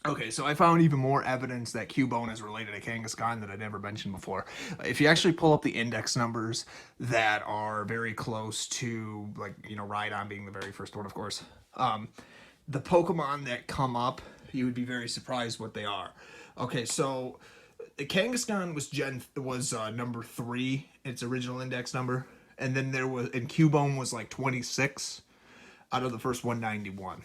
Okay, so I found even more evidence that Cubone is related to Kangaskhan that I never mentioned before. If you actually pull up the index numbers that are very close to, like, Rhydon being the very first one, of course, um, the Pokemon that come up, you would be very surprised what they are. Okay, so the Kangaskhan was number 3, its original index number, and then and Cubone was like 26 out of the first 191.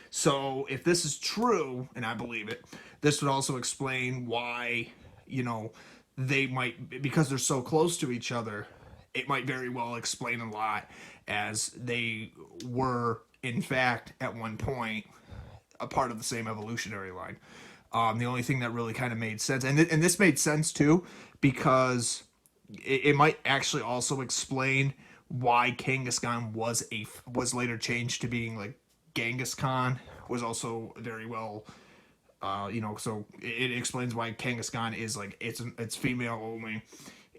So if this is true, and I believe it, this would also explain why, you know, they might, because they're so close to each other, it might very well explain a lot, as they were, in fact, at one point, a part of the same evolutionary line. The only thing that really kind of made sense, and this made sense too, because it might actually also explain why Kangaskhan was later changed to being like Genghis was also very well, so it explains why Kangaskhan is like it's female only,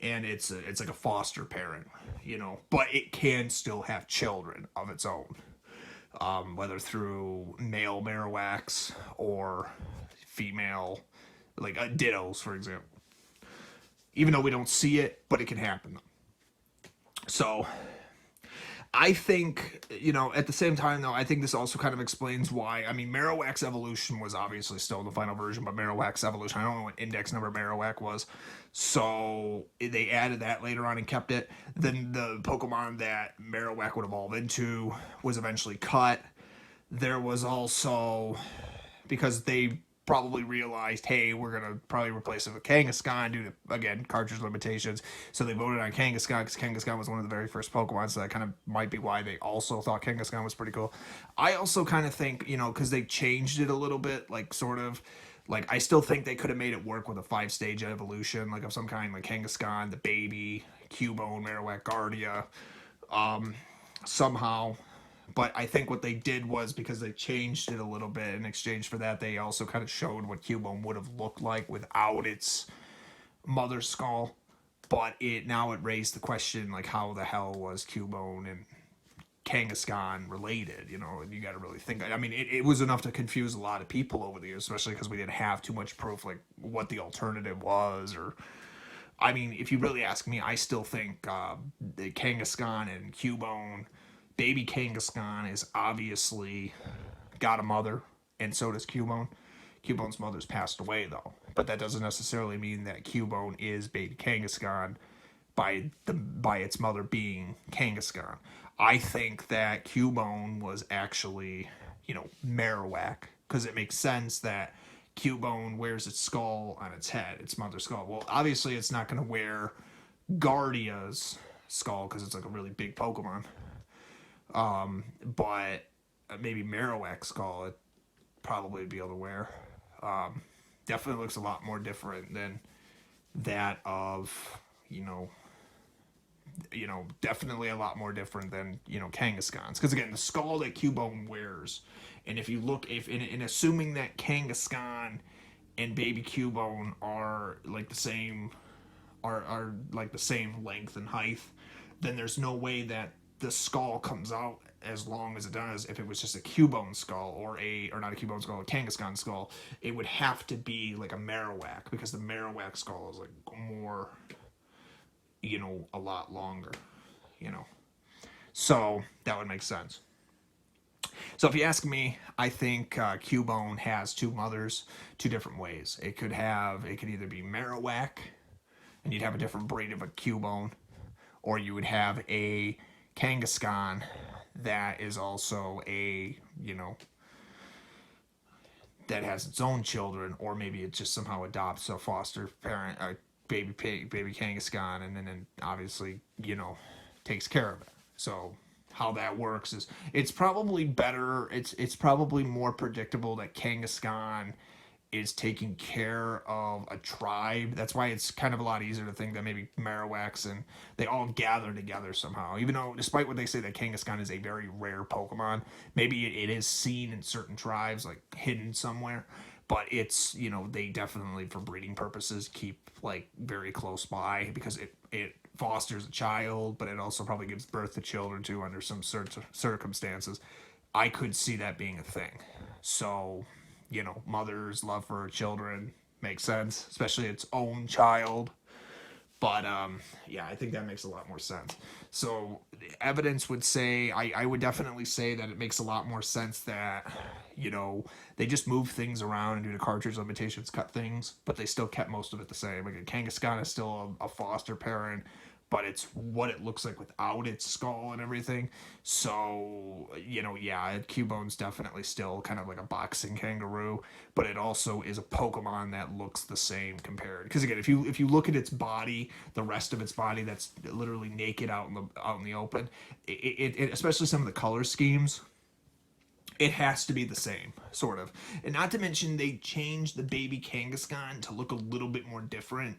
and it's like a foster parent, but it can still have children of its own, whether through male Marowaks or female, like dittos, for example. Even though we don't see it, but it can happen. So I think, at the same time, though, I think this also kind of explains why. I mean, Marowak's evolution was obviously still the final version, but Marowak's evolution, I don't know what index number Marowak was. So they added that later on and kept it. Then the Pokemon that Marowak would evolve into was eventually cut. There was also, because they probably realized, hey, we're going to probably replace it with Kangaskhan due to, again, cartridge limitations. So they voted on Kangaskhan because Kangaskhan was one of the very first Pokemon, so that kind of might be why they also thought Kangaskhan was pretty cool. I also kind of think, because they changed it a little bit, like, sort of, like, I still think they could have made it work with a 5-stage evolution, like, of some kind, like Kangaskhan, the baby, Cubone, Marowak, Guardia, somehow. But I think what they did was, because they changed it a little bit in exchange for that, they also kind of showed what Cubone would have looked like without its mother skull. But it raised the question, like, how the hell was Cubone and Kangaskhan related? You got to really think. I mean, it was enough to confuse a lot of people over the years, especially because we didn't have too much proof, like, what the alternative was. Or, I mean, if you really ask me, I still think the Kangaskhan and Cubone, baby Kangaskhan is obviously got a mother, and so does Cubone. Cubone's mother's passed away, though, but that doesn't necessarily mean that Cubone is baby Kangaskhan by its mother being Kangaskhan. I think that Cubone was actually, Marowak, because it makes sense that Cubone wears its skull on its head, its mother's skull. Well, obviously, it's not going to wear Guardia's skull because it's like a really big Pokemon. But maybe Marowak's skull, it probably be able to wear. Definitely looks a lot more different than that of, definitely a lot more different than, Kangaskhan's. Because again, the skull that Cubone wears, and if you look, if in assuming that Kangaskhan and baby Cubone are like the same, are like the same length and height, then there's no way that the skull comes out as long as it does if it was just a Cubone skull or not a Cubone skull, a Kangaskhan skull. It would have to be like a Marowak, because the Marowak skull is like more, a lot longer, So that would make sense. So if you ask me, I think Cubone has two mothers, two different ways. It could either be Marowak, and you'd have a different breed of a Cubone, or you would have a Kangaskhan that is also that has its own children, or maybe it just somehow adopts a foster parent, a baby Kangaskhan, and then obviously, takes care of it. So how that works is, it's probably better, it's probably more predictable that Kangaskhan is taking care of a tribe. That's why it's kind of a lot easier to think that maybe Marowaks and they all gather together somehow. Even though, despite what they say that Kangaskhan is a very rare Pokemon, maybe it is seen in certain tribes, like hidden somewhere. But it's, they definitely, for breeding purposes, keep like very close by, because it fosters a child, but it also probably gives birth to children too under some circumstances. I could see that being a thing. So you know, mother's love for her children makes sense, especially its own child. But yeah, I think that makes a lot more sense. So evidence would say, I would definitely say that it makes a lot more sense that, you know, they just move things around and due to cartridge limitations cut things, but they still kept most of it the same. Like a Kangaskhan is still a foster parent, but it's what it looks like without its skull and everything. So, you know, yeah, Cubone's definitely still kind of like a boxing kangaroo, but it also is a Pokemon that looks the same compared. Because again, if you look at its body, the rest of its body that's literally naked out in the open, it especially some of the color schemes, it has to be the same, sort of. And not to mention, they changed the baby Kangaskhan to look a little bit more different,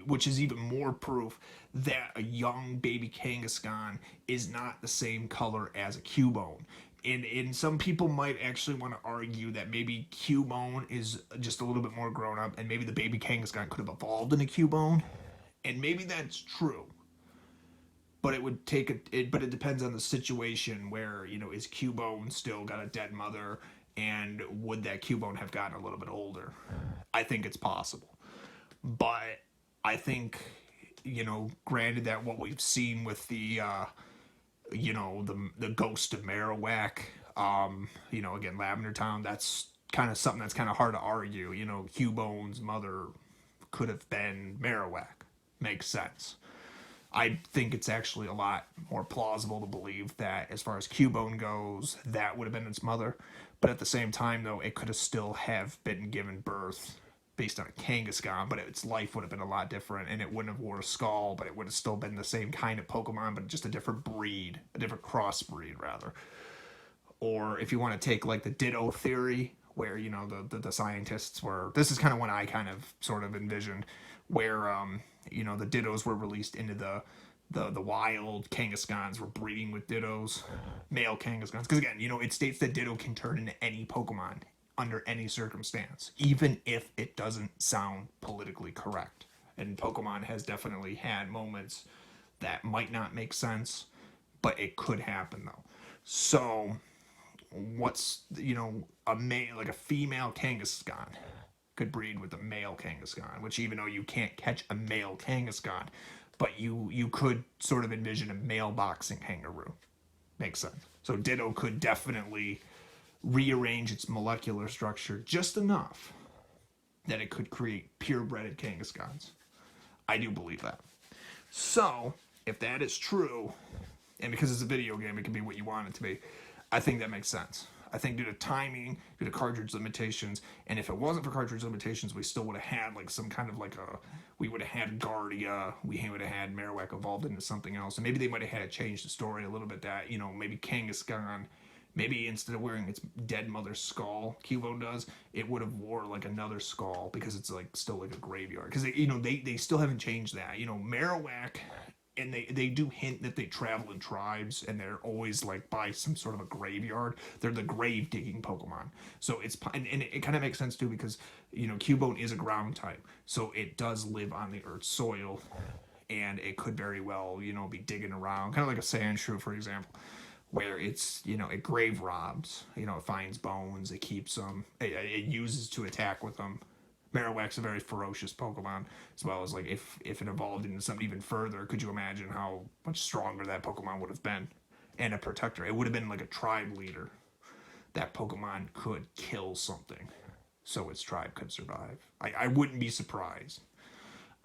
which is even more proof that a young baby Kangaskhan is not the same color as a Cubone. And some people might actually want to argue that maybe Cubone is just a little bit more grown up, and maybe the baby Kangaskhan could have evolved in a Cubone, and maybe that's true. But it would take but it depends on the situation where, you know, is Cubone still got a dead mother, and would that Cubone have gotten a little bit older? I think it's possible. But I think, you know, granted that what we've seen with the, you know, the ghost of Marowak, you know, again, Lavender Town, that's kind of something that's kind of hard to argue. You know, Cubone's mother could have been Marowak. Makes sense. I think it's actually a lot more plausible to believe that as far as Cubone goes, that would have been its mother. But at the same time, though, it could have still have been given birth based on a Kangaskhan, but its life would have been a lot different, and it wouldn't have wore a skull, but it would have still been the same kind of Pokemon, but just a different breed, a different crossbreed, rather. Or if you want to take, like, the Ditto theory, where, you know, the scientists were... This is kind of when I kind of sort of envisioned, where, you know, the Dittos were released into the wild. Kangaskhan's were breeding with Dittos, male Kangaskhan's. Because, again, you know, it states that Ditto can turn into any Pokemon under any circumstance, even if it doesn't sound politically correct. And Pokemon has definitely had moments that might not make sense, but it could happen, though. So, what's, you know, like a female Kangaskhan could breed with a male Kangaskhan, which even though you can't catch a male Kangaskhan, but you could sort of envision a male boxing kangaroo. Makes sense. So Ditto could definitely rearrange its molecular structure just enough that it could create purebred Kangaskhan's. I do believe that. So, if that is true, and because it's a video game, it can be what you want it to be, I think that makes sense. I think due to timing, due to cartridge limitations, and if it wasn't for cartridge limitations, we still would have had like some kind of like we would have had Guardia, we would have had Marowak evolved into something else, and maybe they might have had to change the story a little bit that, you know, maybe Kangaskhan, maybe instead of wearing its dead mother's skull, Cubone does, it would have wore like another skull because it's like still like a graveyard. Because, you know, they still haven't changed that. You know, Marowak, and they do hint that they travel in tribes and they're always like by some sort of a graveyard. They're the grave digging Pokemon. So it's, and it kind of makes sense too because, you know, Cubone is a ground type. So it does live on the Earth's soil, and it could very well, you know, be digging around, kind of like a Sandshrew, for example, where it's, you know, it grave robs, you know, it finds bones, it keeps them, it uses to attack with them. Marowak's a very ferocious Pokemon, as well as, like, if it evolved into something even further, could you imagine how much stronger that Pokemon would have been? And a protector. It would have been like a tribe leader. That Pokemon could kill something so its tribe could survive. I wouldn't be surprised.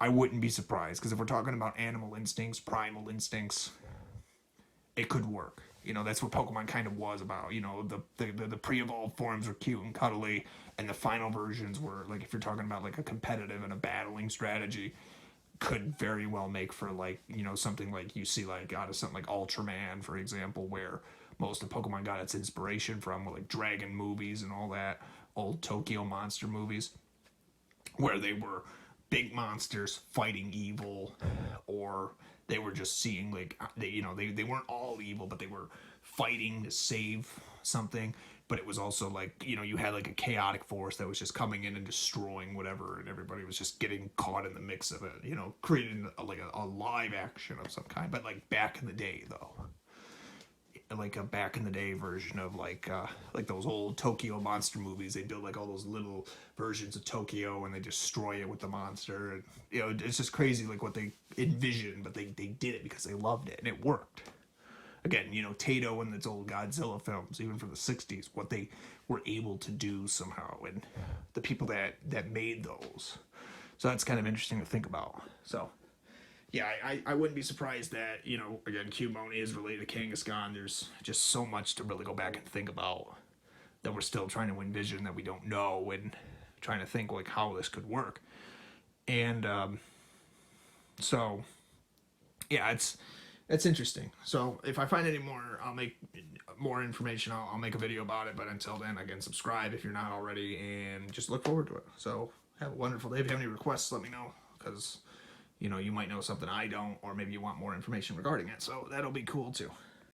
I wouldn't be surprised, because if we're talking about animal instincts, primal instincts, it could work. You know, that's what Pokemon kind of was about. You know, the pre-evolved forms were cute and cuddly, and the final versions were, like, if you're talking about, like, a competitive and a battling strategy, could very well make for, like, you know, something like you see, like, out of something like Ultraman, for example, where most of Pokemon got its inspiration from, like, Dragon movies and all that, old Tokyo monster movies, where they were big monsters fighting evil, or they were just seeing, like, they weren't all evil, but they were fighting to save something. But it was also like, you know, you had like a chaotic force that was just coming in and destroying whatever, and everybody was just getting caught in the mix of it, you know, creating a live action of some kind. But like back in the day, though, like a back in the day version of like those old Tokyo monster movies. They build like all those little versions of Tokyo and they destroy it with the monster. And you know, it's just crazy like what they envisioned, but they did it because they loved it and it worked. Again, you know, Tato and its old Godzilla films, even from the 60s, what they were able to do somehow, and the people that made those. So that's kind of interesting to think about. So, yeah, I wouldn't be surprised that, you know, again, Cubone is related to Kangaskhan. There's just so much to really go back and think about that we're still trying to envision that we don't know, and trying to think, like, how this could work. And so, yeah, it's interesting. So if I find any more, I'll make more information. I'll make a video about it. But until then, again, subscribe if you're not already, and just look forward to it. So have a wonderful day. If you have any requests, let me know, because you know, you might know something I don't, or maybe you want more information regarding it. So that'll be cool too.